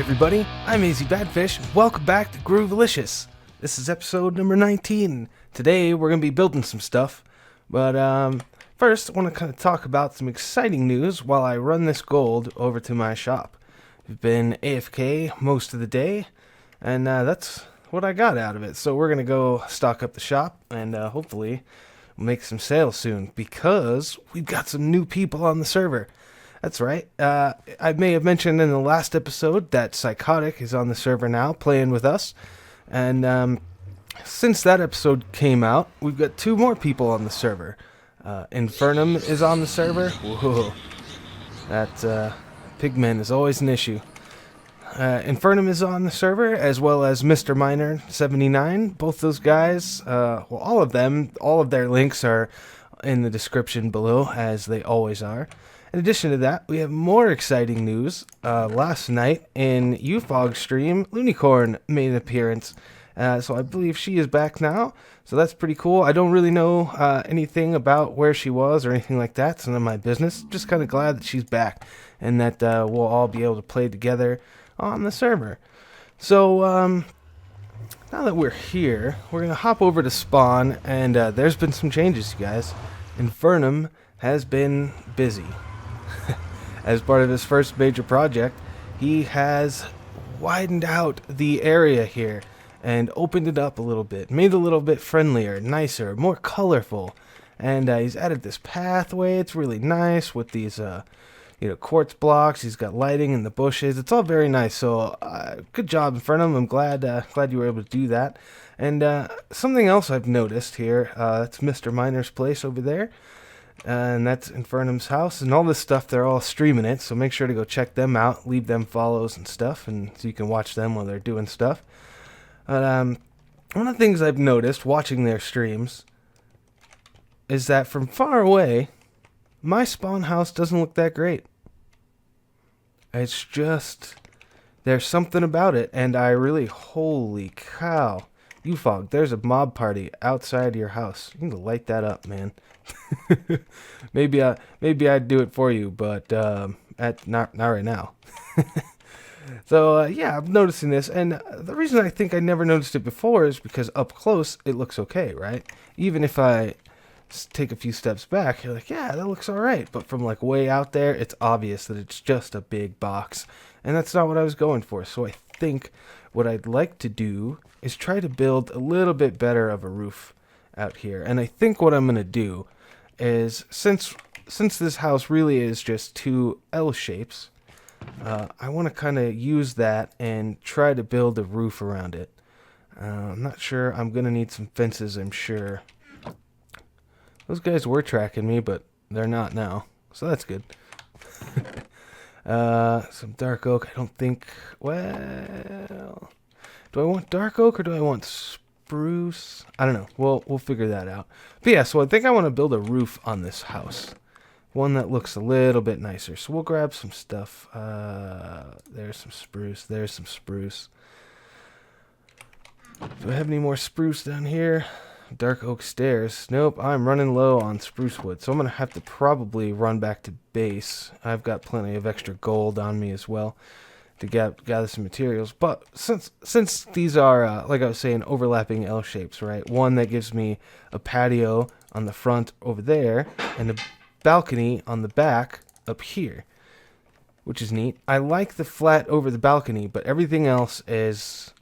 everybody, I'm AZ Badfish. Welcome back to Groovalicious. This is episode number 19. Today we're going to be building some stuff, but first I want to kind of talk about some exciting news while I run this gold over to my shop. I've been AFK most of the day, and that's what I got out of it. So we're going to go stock up the shop and hopefully make some sales soon because we've got some new people on the server. That's right. I may have mentioned in the last episode that Psychotic is on the server now, playing with us. And since that episode came out, we've got two more people on the server. Infernum is on the server. Whoa. That pigman is always an issue. Infernum is on the server, as well as Mr. Miner 79. Both those guys, all of them, all of their links are in the description below, as they always are. In addition to that, we have more exciting news. Last night in UFOG stream, Loonicorn made an appearance. So I believe she is back now. So that's pretty cool. I don't really know anything about where she was or anything like that. It's none of my business. Just kind of glad that she's back and that we'll all be able to play together on the server. So now that we're here, we're going to hop over to spawn. And there's been some changes, you guys. Infernum has been busy. As part of his first major project, he has widened out the area here and opened it up a little bit, made it a little bit friendlier, nicer, more colorful. And he's added this pathway. It's really nice with these, quartz blocks. He's got lighting in the bushes. It's all very nice. So, good job, Infernum. I'm glad you were able to do that. And something else I've noticed here. That's Mr. Miner's place over there. And that's Infernum's house, and all this stuff, they're all streaming it, so make sure to go check them out, leave them follows and stuff, and so you can watch them while they're doing stuff. But one of the things I've noticed watching their streams is that from far away, my spawn house doesn't look that great. It's just, there's something about it, and holy cow. UFOG, there's a mob party outside your house. You need to light that up, man. maybe I'd do it for you, but not right now. So yeah, I'm noticing this, and the reason I think I never noticed it before is because up close it looks okay, right? Even if I take a few steps back, you're like, yeah, that looks all right. But from like way out there, it's obvious that it's just a big box, and that's not what I was going for. So I think what I'd like to do is try to build a little bit better of a roof out here. And I think what I'm going to do is, since this house really is just two L shapes, I want to kind of use that and try to build a roof around it. I'm not sure. I'm going to need some fences, I'm sure. Those guys were tracking me, but they're not now. So that's good. Some dark oak. I don't think... Well... Do I want dark oak or do I want spruce? I don't know. We'll figure that out. But yeah, so I think I want to build a roof on this house. One that looks a little bit nicer. So we'll grab some stuff. There's some spruce. There's some spruce. Do I have any more spruce down here? Dark oak stairs. Nope, I'm running low on spruce wood. So I'm going to have to probably run back to base. I've got plenty of extra gold on me as well to gather some materials. But since these are, like I was saying, overlapping L shapes, right? One that gives me a patio on the front over there and a balcony on the back up here, which is neat. I like the flat over the balcony, but everything else is...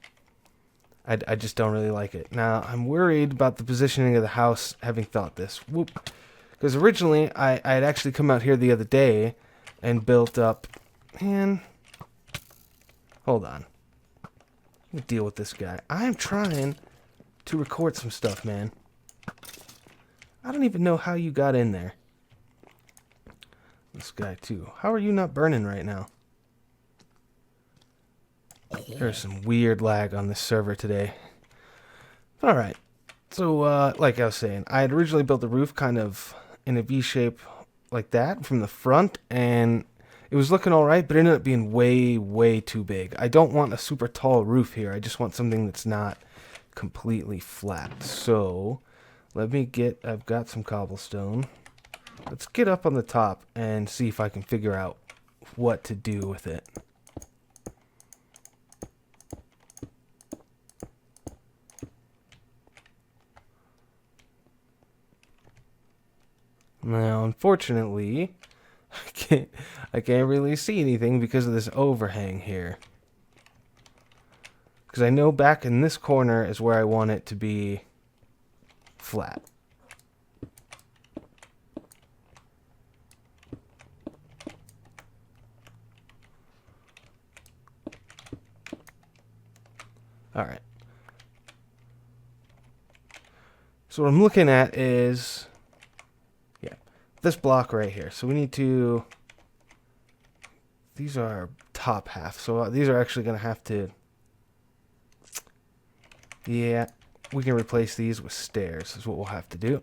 I just don't really like it. Now, I'm worried about the positioning of the house, having thought this. Whoop. Because originally, I had actually come out here the other day and built up... Man... Hold on. Let me deal with this guy. I'm trying to record some stuff, man. I don't even know how you got in there. This guy, too. How are you not burning right now? There's some weird lag on this server today. Alright. So, like I was saying, I had originally built the roof kind of in a V shape like that from the front, and it was looking alright, but it ended up being way, way too big. I don't want a super tall roof here. I just want something that's not completely flat. So, I've got some cobblestone. Let's get up on the top and see if I can figure out what to do with it. Now, unfortunately, I can't really see anything because of this overhang here. Because I know back in this corner is where I want it to be flat. Alright. So what I'm looking at is, yeah, this block right here. So we need to, these are top half. So these are actually going to have to, yeah, we can replace these with stairs is what we'll have to do.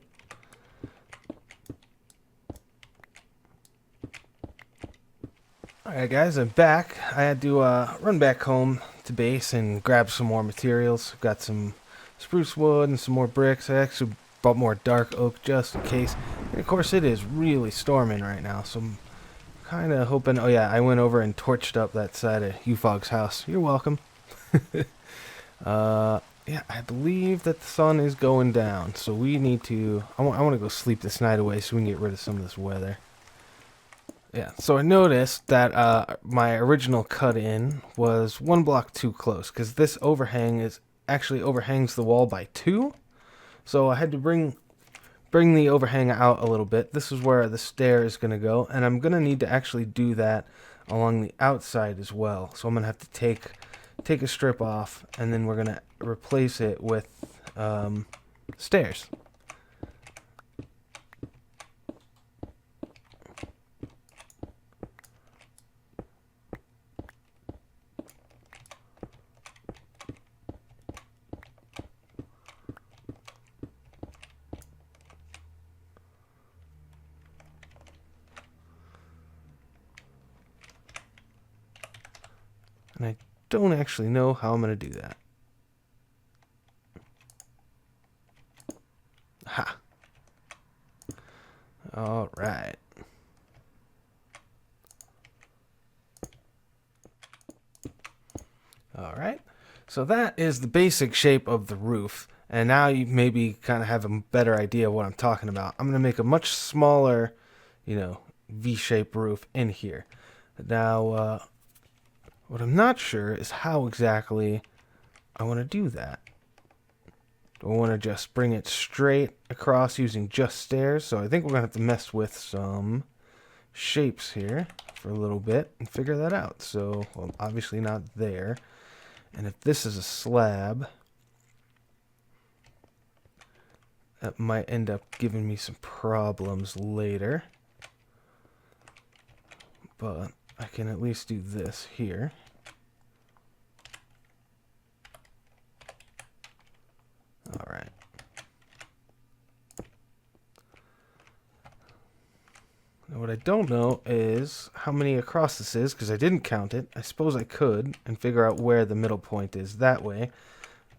Alright guys, I'm back. I had to run back home to base and grab some more materials. I've got some spruce wood and some more bricks. I actually bought more dark oak just in case. And of course it is really storming right now, so I'm kind of hoping... Oh yeah, I went over and torched up that side of UFOG's house. You're welcome. Yeah, I believe that the sun is going down, so we need to... I want to go sleep this night away so we can get rid of some of this weather. Yeah, so I noticed that my original cut-in was one block too close, because this overhang is actually overhangs the wall by 2. So I had to bring the overhang out a little bit. This is where the stair is going to go, and I'm going to need to actually do that along the outside as well. So I'm going to have to take a strip off, and then we're going to replace it with stairs. And I don't actually know how I'm going to do that. Ha! Alright. Alright. So that is the basic shape of the roof. And now you maybe kind of have a better idea of what I'm talking about. I'm going to make a much smaller, V-shaped roof in here. Now, what I'm not sure is how exactly I want to do that. Do I want to just bring it straight across using just stairs? So I think we're going to have to mess with some shapes here for a little bit and figure that out. So, well, obviously not there. And if this is a slab, that might end up giving me some problems later. But I can at least do this here. Alright. Now what I don't know is how many across this is, because I didn't count it. I suppose I could and figure out where the middle point is that way.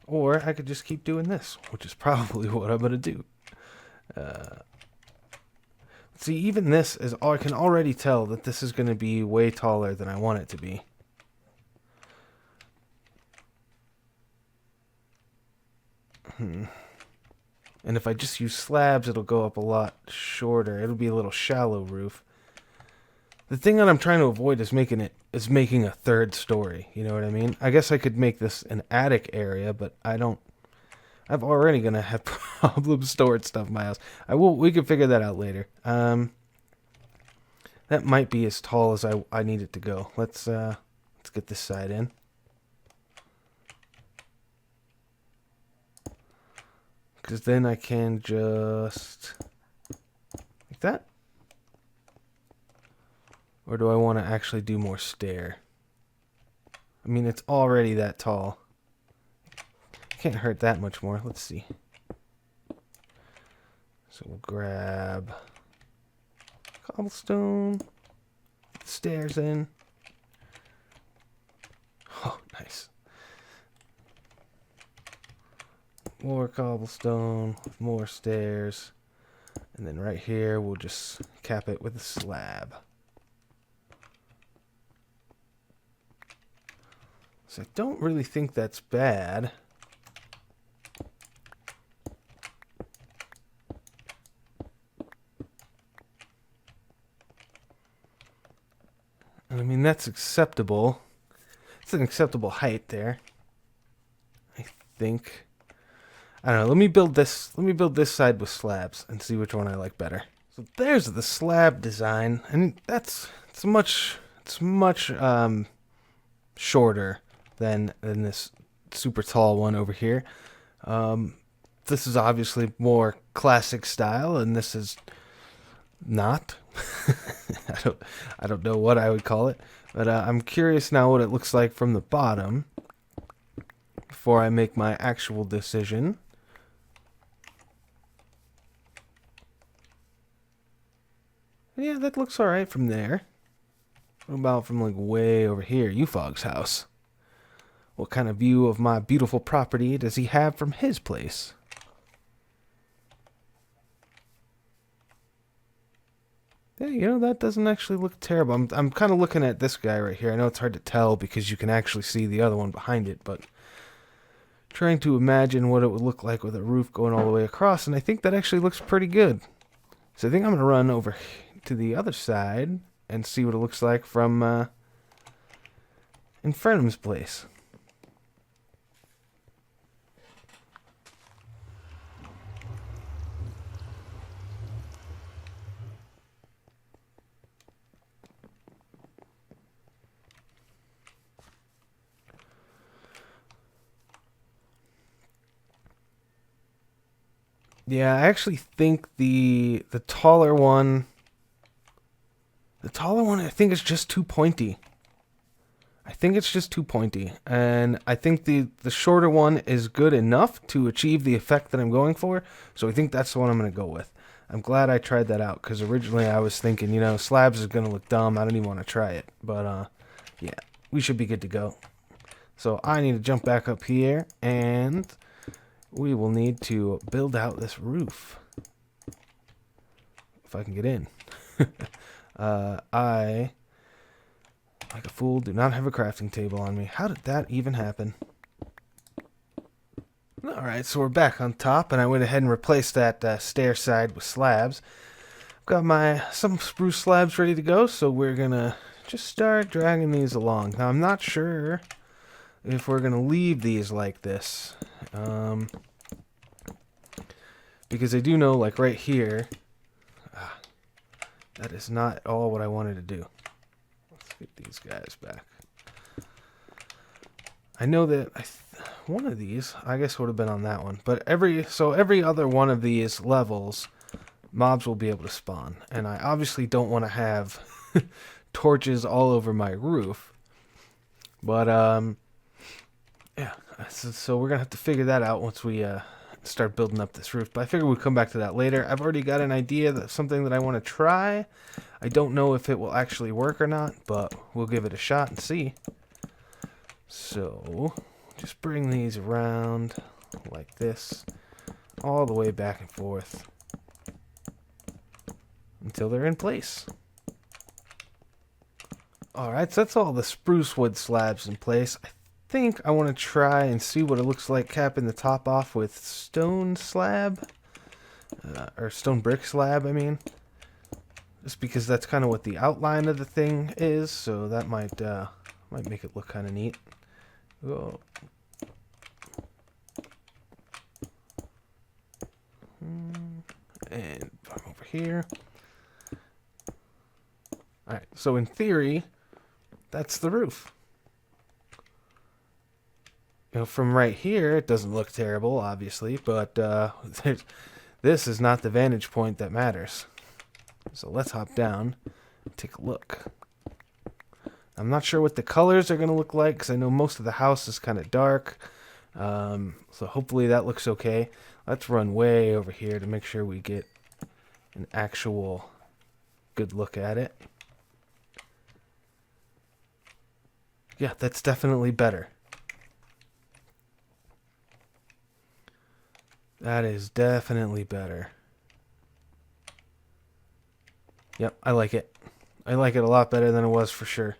Or I could just keep doing this, which is probably what I'm going to do. See, even this is all I can already tell that this is going to be way taller than I want it to be. And if I just use slabs, it'll go up a lot shorter. It'll be a little shallow roof. The thing that I'm trying to avoid is making a third story. You know what I mean? I guess I could make this an attic area, but I don't. I'm already gonna have problems storing stuff in my house. We can figure that out later. That might be as tall as I need it to go. Let's get this side in. Because then I can just like that. Or do I want to actually do more stair? I mean, it's already that tall. Can't hurt that much more. Let's see. So we'll grab cobblestone, stairs in. Oh, nice. More cobblestone, more stairs, and then right here we'll just cap it with a slab. So I don't really think that's bad. I mean, that's acceptable. It's an acceptable height there, I think. I don't know. Let me build this. Let me build this side with slabs and see which one I like better. So there's the slab design, and it's much shorter than this super tall one over here. This is obviously more classic style, and this is not. I don't know what I would call it, but I'm curious now what it looks like from the bottom before I make my actual decision. Yeah, that looks alright from there. What about from like way over here, UFOG's house? What kind of view of my beautiful property does he have from his place? Yeah, you know, that doesn't actually look terrible. I'm kind of looking at this guy right here. I know it's hard to tell because you can actually see the other one behind it, but trying to imagine what it would look like with a roof going all the way across, and I think that actually looks pretty good. So I think I'm going to run over to the other side and see what it looks like from Infernum's place. Yeah, I actually think the taller one, I think is just too pointy. I think it's just too pointy, and I think the shorter one is good enough to achieve the effect that I'm going for. So I think that's the one I'm going to go with. I'm glad I tried that out because originally I was thinking, you know, slabs is going to look dumb. I don't even want to try it, but yeah, we should be good to go. So I need to jump back up here and we will need to build out this roof. If I can get in. I, like a fool, do not have a crafting table on me. How did that even happen? Alright, so we're back on top, and I went ahead and replaced that stair side with slabs. I've got some spruce slabs ready to go, so we're gonna just start dragging these along. Now, I'm not sure if we're gonna leave these like this. Because I do know, like right here, that is not all what I wanted to do. Let's get these guys back. I know that one of these, I guess, would have been on that one. But every other one of these levels, mobs will be able to spawn. And I obviously don't want to have torches all over my roof. But, yeah. So we're going to have to figure that out once we start building up this roof. But I figure we'll come back to that later. I've already got an idea that's something that I want to try. I don't know if it will actually work or not, but we'll give it a shot and see. So, just bring these around like this, all the way back and forth until they're in place. Alright, so that's all the spruce wood slabs in place. I think I want to try and see what it looks like capping the top off with stone slab, or stone brick slab, I mean. Just because that's kind of what the outline of the thing is, so that might make it look kind of neat. Whoa. And I'm over here. Alright, so in theory, that's the roof. You know, from right here, it doesn't look terrible, obviously, but this is not the vantage point that matters. So let's hop down and take a look. I'm not sure what the colors are going to look like, because I know most of the house is kind of dark. So hopefully that looks okay. Let's run way over here to make sure we get an actual good look at it. Yeah, that's definitely better. That is definitely better. Yep, I like it. I like it a lot better than it was for sure.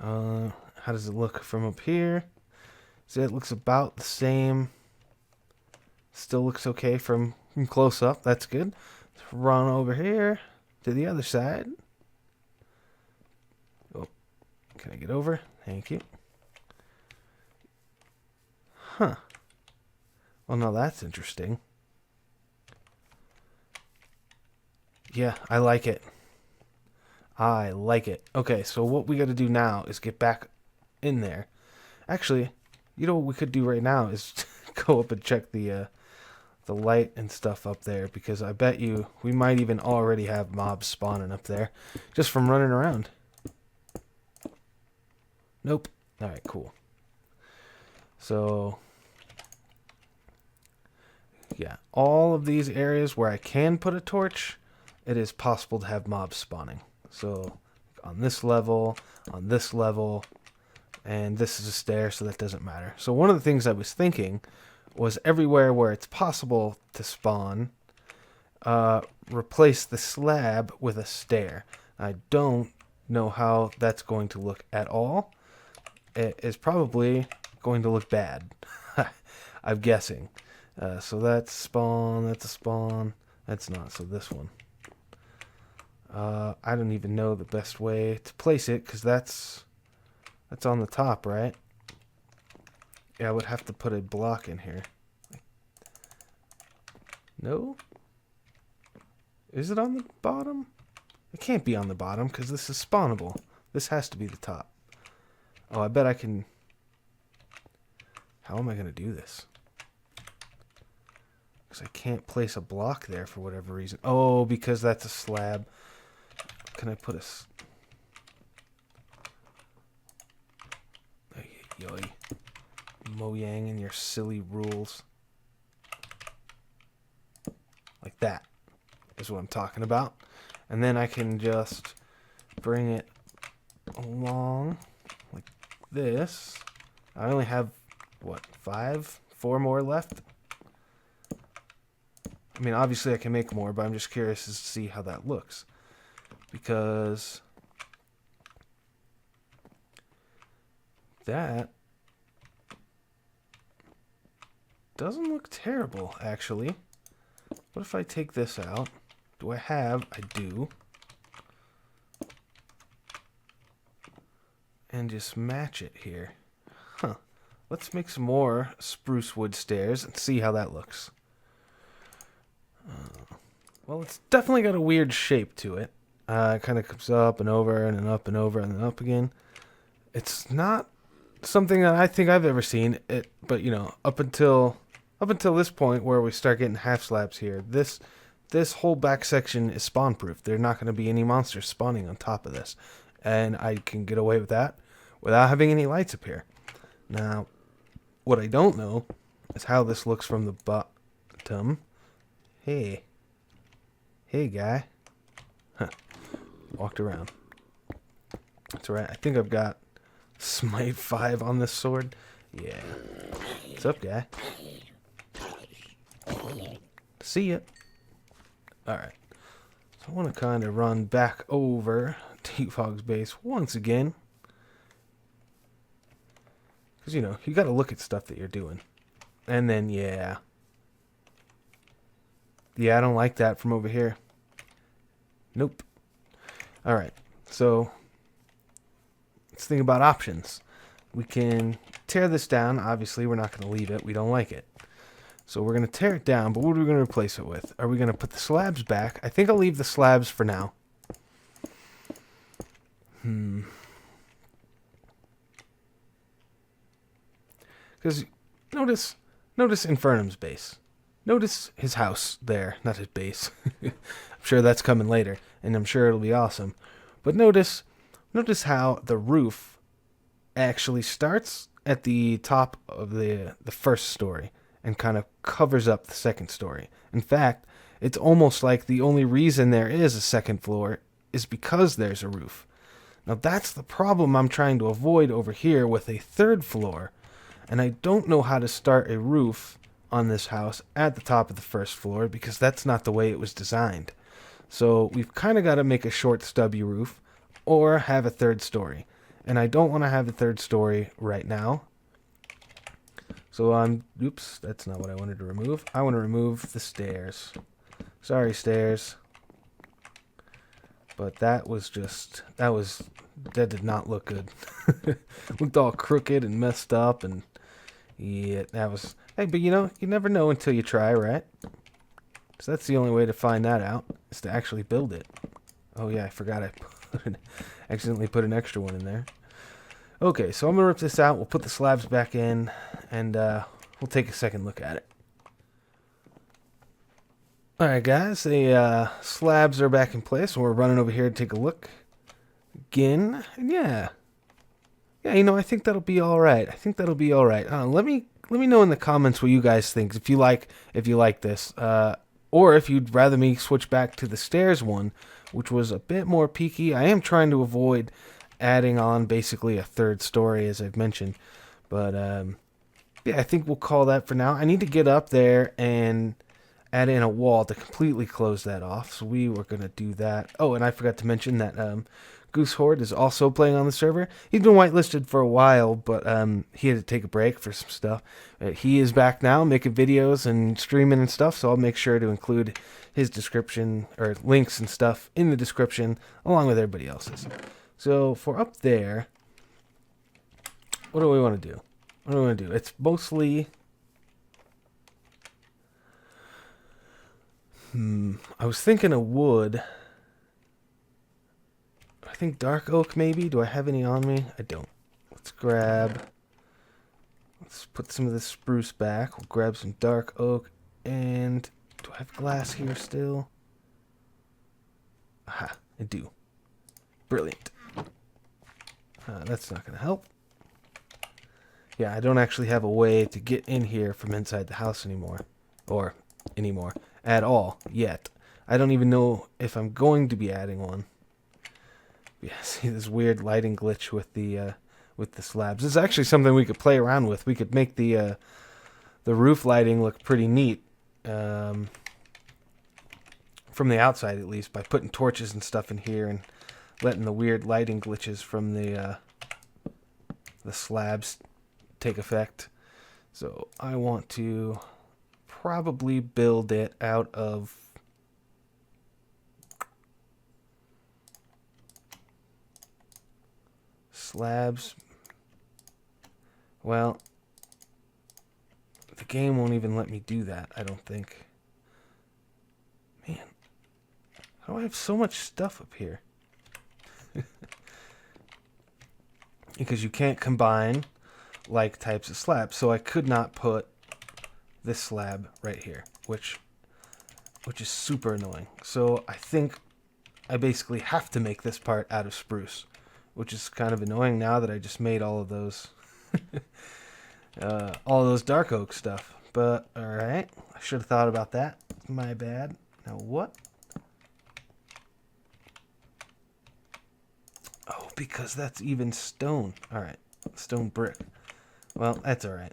How does it look from up here? See, it looks about the same. Still looks okay from close up. That's good. Let's run over here to the other side. Oh, Can I get over? Thank you. Huh. Well, now that's interesting. Yeah, I like it. I like it. Okay, so what we got to do now is get back in there. Actually, you know what we could do right now is go up and check the light and stuff up there, because I bet you we might even already have mobs spawning up there just from running around. Nope. All right, cool. So yeah, all of these areas where I can put a torch, it is possible to have mobs spawning. So on this level, and this is a stair, so that doesn't matter. So one of the things I was thinking was everywhere where it's possible to spawn, replace the slab with a stair. I don't know how that's going to look at all. It is probably going to look bad. I'm guessing. So that's spawn, that's a spawn. That's not, so this one. I don't even know the best way to place it, because that's on the top, right? Yeah, I would have to put a block in here. No? Is it on the bottom? It can't be on the bottom, because this is spawnable. This has to be the top. Oh, I bet I can... How am I going to do this? Because I can't place a block there for whatever reason. Oh, because that's a slab. Can I put a... Yoy. Mojang and your silly rules. Like that is what I'm talking about. And then I can just bring it along like this. I only have, what, 4 more left? I mean, obviously I can make more, but I'm just curious to see how that looks. Because that doesn't look terrible, actually. What if I take this out? Do I have? I do. And just match it here. Huh. Let's make some more spruce wood stairs and see how that looks. Well, it's definitely got a weird shape to it. It kind of comes up and over and then up and over and then up again. It's not something that I think I've ever seen. But you know, up until this point where we start getting half slabs here, this whole back section is spawn proof. There's not going to be any monsters spawning on top of this, and I can get away with that without having any lights appear. Now, what I don't know is how this looks from the bottom. Hey guy. Huh. Walked around. That's right. I think I've got Smite 5 on this sword. Yeah. What's up, guy? See ya. Alright. So I want to kind of run back over to UFOG's base once again. Because, you know, you got to look at stuff that you're doing. And then, yeah. Yeah, I don't like that from over here. Nope. Alright. So, let's think about options. We can tear this down. Obviously, we're not going to leave it. We don't like it. So we're going to tear it down, but what are we going to replace it with? Are we going to put the slabs back? I think I'll leave the slabs for now. Because notice Infernum's base. Notice his house there, not his base. I'm sure that's coming later, and I'm sure it'll be awesome. But notice how the roof actually starts at the top of the first story and kind of covers up the second story. In fact, it's almost like the only reason there is a second floor is because there's a roof. Now that's the problem I'm trying to avoid over here with a third floor. And I don't know how to start a roof on this house at the top of the first floor because that's not the way it was designed. So we've kind of got to make a short stubby roof or have a third story. And I don't want to have a third story right now. So oops, that's not what I wanted to remove. I want to remove the stairs. Sorry, stairs. But that was that did not look good. Looked all crooked and messed up, and yeah, that was... Hey, but you know, you never know until you try, right? So that's the only way to find that out, is to actually build it. Oh yeah, I forgot I accidentally put an extra one in there. Okay, so I'm going to rip this out. We'll put the slabs back in, and we'll take a second look at it. Alright guys, the slabs are back in place, and we're running over here to take a look again. And yeah, you know, I think that'll be alright. Let me know in the comments what you guys think, if you like this, or if you'd rather me switch back to the stairs one, which was a bit more peaky. I am trying to avoid adding on basically a third story, as I've mentioned, but yeah, I think we'll call that for now. I need to get up there and add in a wall to completely close that off, so we were going to do that. Oh, and I forgot to mention that Goose Horde is also playing on the server. He's been whitelisted for a while, but he had to take a break for some stuff. He is back now, making videos and streaming and stuff, so I'll make sure to include his description, or links and stuff, in the description, along with everybody else's. So, for up there, what do we want to do? It's mostly... I was thinking of wood. I think dark oak maybe. Do I have any on me? I don't. Let's put some of this spruce back. We'll grab some dark oak. And do I have glass here still? Aha, I do. Brilliant. That's not going to help. Yeah, I don't actually have a way to get in here from inside the house anymore. Or anymore. At all, yet. I don't even know if I'm going to be adding one. Yeah, see this weird lighting glitch with the slabs. This is actually something we could play around with. We could make the roof lighting look pretty neat. From the outside, at least, by putting torches and stuff in here and letting the weird lighting glitches from the slabs take effect. So I want to probably build it out of slabs. Well, the game won't even let me do that, I don't think. Man, how do I have so much stuff up here? Because you can't combine like types of slabs, so I could not put this slab right here, which is super annoying. So I think I basically have to make this part out of spruce, which is kind of annoying now that I just made all of those dark oak stuff. But alright, I should have thought about that. My bad. Now what? Oh, because that's even stone. Alright, stone brick. Well, that's alright.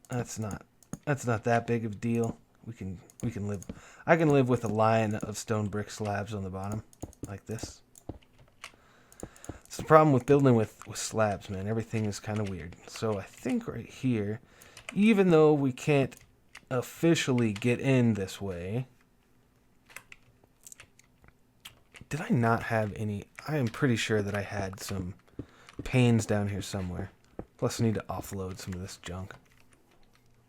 That's not that big of a deal. We can live. I can live with a line of stone brick slabs on the bottom, like this. It's the problem with building with slabs, man. Everything is kind of weird. So I think right here, even though we can't officially get in this way, did I not have any? I am pretty sure that I had some panes down here somewhere. Plus I need to offload some of this junk.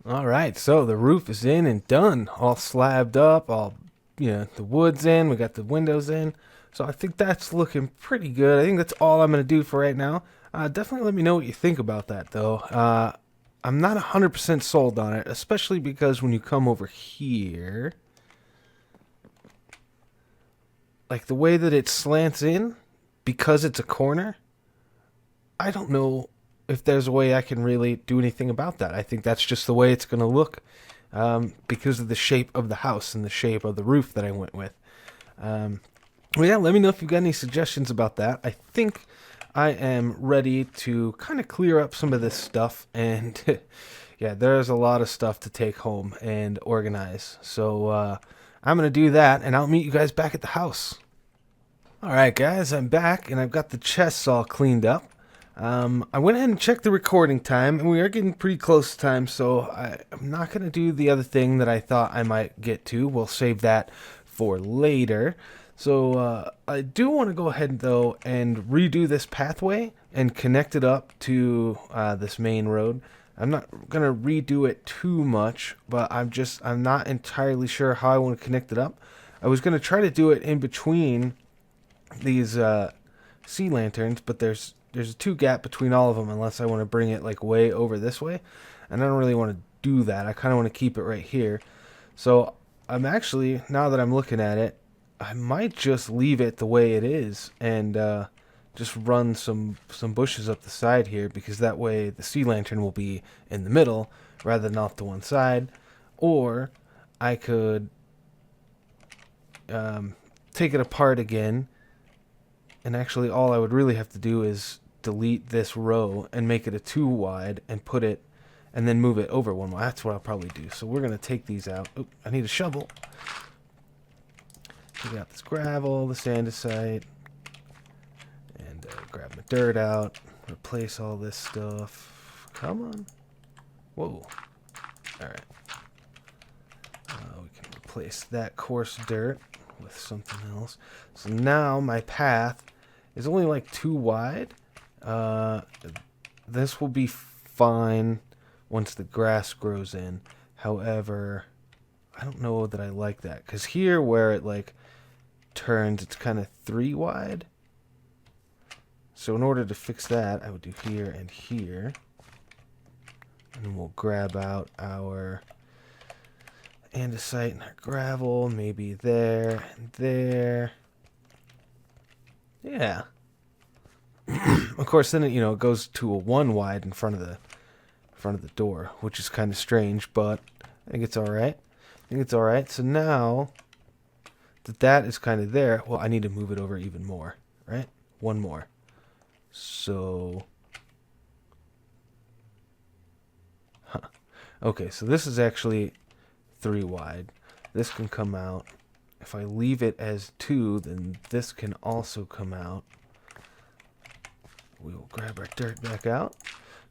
Alright, so the roof is in and done. All slabbed up, all, the wood's in, we got the windows in. So I think that's looking pretty good. I think that's all I'm going to do for right now. Definitely let me know what you think about that, though. I'm not 100% sold on it, especially because when you come over here, like the way that it slants in, because it's a corner, I don't know if there's a way I can really do anything about that. I think that's just the way it's going to look because of the shape of the house and the shape of the roof that I went with. Well, yeah, let me know if you've got any suggestions about that. I think I am ready to kind of clear up some of this stuff. And yeah, there's a lot of stuff to take home and organize. So I'm going to do that, and I'll meet you guys back at the house. All right, guys, I'm back, and I've got the chests all cleaned up. I went ahead and checked the recording time, and we are getting pretty close to time, so I'm not going to do the other thing that I thought I might get to. We'll save that for later. So I do want to go ahead though and redo this pathway and connect it up to this main road. I'm not gonna redo it too much, but I'm not entirely sure how I want to connect it up. I was gonna try to do it in between these sea lanterns, but there's a 2 gap between all of them unless I want to bring it like way over this way, and I don't really want to do that. I kind of want to keep it right here. So I'm actually, now that I'm looking at it, I might just leave it the way it is and just run some bushes up the side here, because that way the sea lantern will be in the middle rather than off to one side. Or I could take it apart again, and actually all I would really have to do is delete this row and make it a 2 wide and put it, and then move it over 1 wide. That's what I'll probably do. So we're going to take these out. Oop, I need a shovel. Take out this gravel, the andesite, and grab my dirt out, replace all this stuff. Come on. Whoa. Alright. We can replace that coarse dirt with something else. So now my path is only like 2 wide. This will be fine once the grass grows in. However, I don't know that I like that, because here where it like turns, it's kind of 3 wide. So in order to fix that, I would do here and here, and then we'll grab out our andesite and our gravel, maybe there and there. Yeah. Of course, then it goes to a 1 wide in front of the door, which is kind of strange, but I think it's all right. So now that is kind of there. Well, I need to move it over even more, right? 1 more. So, okay, so this is actually 3 wide. This can come out. If I leave it as 2, then this can also come out. We will grab our dirt back out.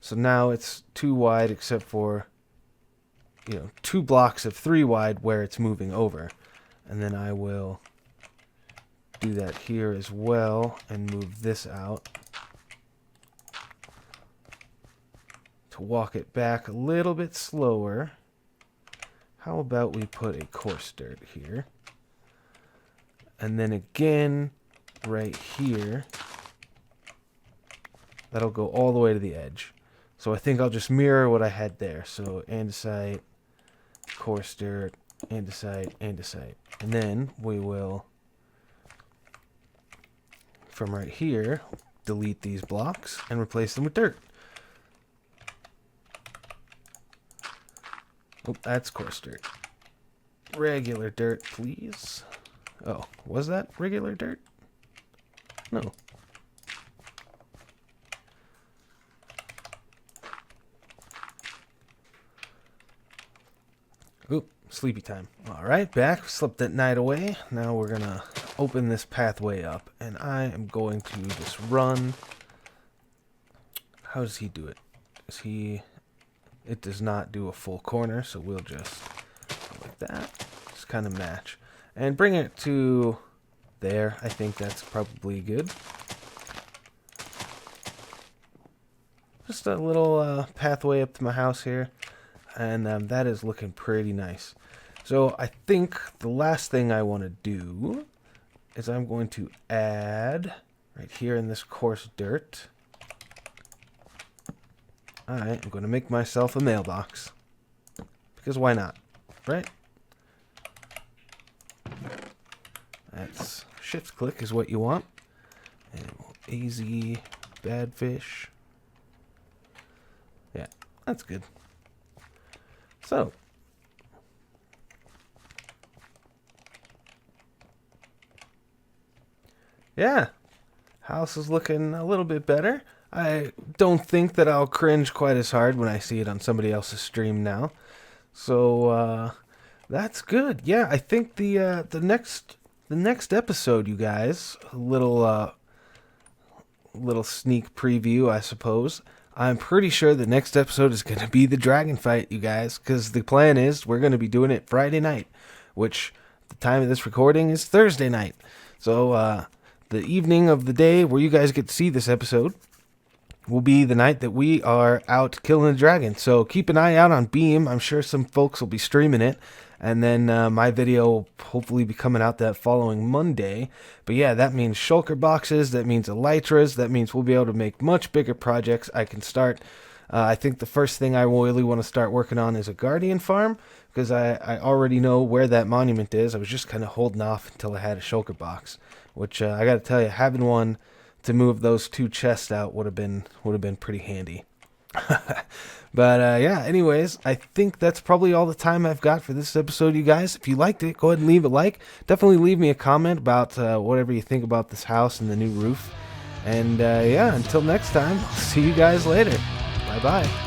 So now it's 2 wide, except for 2 blocks of 3 wide where it's moving over. And then I will do that here as well and move this out to walk it back a little bit slower. How about we put a coarse dirt here? And then again, right here, that'll go all the way to the edge. So I think I'll just mirror what I had there. So andesite, coarse dirt, andesite, andesite. And then we will, from right here, delete these blocks and replace them with dirt. Oh, that's coarse dirt. Regular dirt, please. Oh, was that regular dirt? No. Oop, sleepy time. Alright, back. Slept that night away. Now we're going to open this pathway up. And I am going to just run. How does he do it? It does not do a full corner, so we'll just go like that. Just kind of match. And bring it to there. I think that's probably good. Just a little pathway up to my house here. And that is looking pretty nice. So I think the last thing I want to do is I'm going to add right here in this coarse dirt. Alright, I'm going to make myself a mailbox. Because why not? Right? That's shift click is what you want. And easy bad fish. Yeah, that's good. So, yeah, house is looking a little bit better. I don't think that I'll cringe quite as hard when I see it on somebody else's stream now. So, that's good. Yeah, I think the next episode, you guys, a little sneak preview, I suppose. I'm pretty sure the next episode is going to be the dragon fight, you guys, because the plan is we're going to be doing it Friday night, which the time of this recording is Thursday night. So the evening of the day where you guys get to see this episode will be the night that we are out killing a dragon. So keep an eye out on Beam. I'm sure some folks will be streaming it. And then my video will hopefully be coming out that following Monday. But yeah, that means shulker boxes. That means elytras. That means we'll be able to make much bigger projects. I can start. I think the first thing I really want to start working on is a guardian farm. Because I already know where that monument is. I was just kind of holding off until I had a shulker box. Which I got to tell you, having one to move those 2 chests out would have been pretty handy. But yeah, anyways, I think that's probably all the time I've got for this episode, you guys. If you liked it, go ahead and leave a like. Definitely leave me a comment about whatever you think about this house and the new roof. And yeah, until next time, I'll see you guys later. Bye-bye.